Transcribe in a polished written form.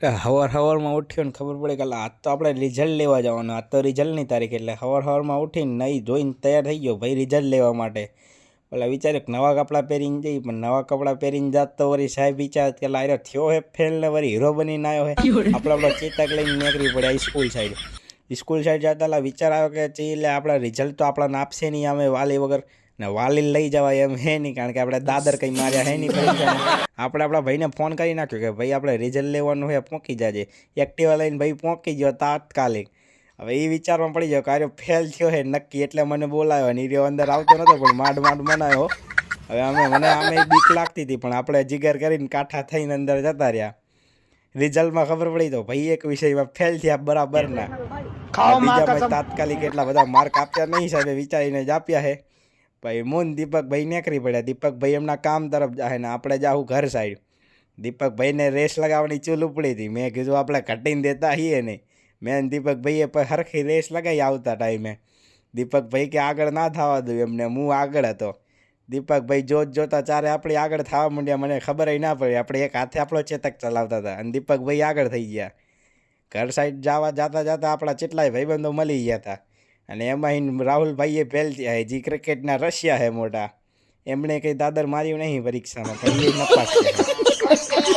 સવારમાં ઉઠ્યો ને ખબર પડે કે આજ તો આપણે રિઝલ્ટ લેવા જવાનું, આજ તો રિઝલ્ટની તારીખ. એટલે સવારમાં ઉઠીને નહીં ધોઈને તૈયાર થઈ ગયો ભાઈ રિઝલ્ટ લેવા માટે. એટલે વિચાર્યું કે નવા કપડાં પહેરીને જઈ, પણ નવા કપડાં પહેરીને જાત તો વળી સાહેબ વિચાર કે લાયરો થયો હે ફેલ ને વળી હીરો બનીને આવ્યો હે. આપણો ચેતક લઈને નીકળી પડ્યા સ્કૂલ સાઈડ જતા વિચાર આવ્યો કે એટલે આપણા રિઝલ્ટ તો આપણને આપશે નહીં અમે વાલી વગર, ને વાલી લઈ જવાય એમ હે નહીં, કારણ કે આપણે દાદર કંઈ માર્યા હે નહીં. આપણે આપણા ભાઈને ફોન કરી નાખ્યો કે ભાઈ આપણે રિઝલ્ટ લેવાનું હોય પહોંચી જાજે. એક્ટિવા લઈને ભાઈ પહોંચી ગયો તાત્કાલિક. હવે એ વિચારમાં પડી ગયો કાર્યો ફેલ થયો હે નક્કી, એટલે મને બોલાવ્યો ને એ અંદર આવતો નહોતો પણ માંડ મનાયો. હવે મને બીક લાગતી હતી, પણ આપણે જીગર કરીને કાંઠા થઈને અંદર જતા રહ્યા. રિઝલ્ટમાં ખબર પડી તો ભાઈ એક વિષયમાં ફેલ થયા બરાબરના. બીજા ભાઈ તાત્કાલિક એટલા બધા માર્ક આપ્યા નહીં સાહેબ, વિચારીને જ આપ્યા હે. ભાઈ મૂન દીપકભાઈ નીકળી પડ્યા. દીપકભાઈ એમના કામ તરફ જાય ને આપણે જાઉં ઘર સાઈડ. દીપકભાઈને રેસ લગાવવાની ચૂલ ઉપડી હતી. મેં કીધું આપણે ઘટીને દેતા છીએ નહીં. મેં દીપકભાઈએ હરખી રેસ લગાવી આવતા ટાઈમે. દીપકભાઈ કે આગળ ના થવા દઉં એમને, હું આગળ હતો. દીપકભાઈ જોતા ચારે આપણે આગળ થવા માંડ્યા. મને ખબર ના પડી, આપણે એક હાથે આપણો ચેતક ચલાવતા હતા અને દીપકભાઈ આગળ થઈ ગયા. ઘર સાઈડ જતા આપણા કેટલાય ભાઈબંધો મળી ગયા હતા. અને એમાં રાહુલભાઈએ ફેલ થયા, જે ક્રિકેટના રશિયા હે મોટા. એમણે કંઈ દાદર માર્યું નહીં પરીક્ષામાં, પણ એ નપાસ થયા.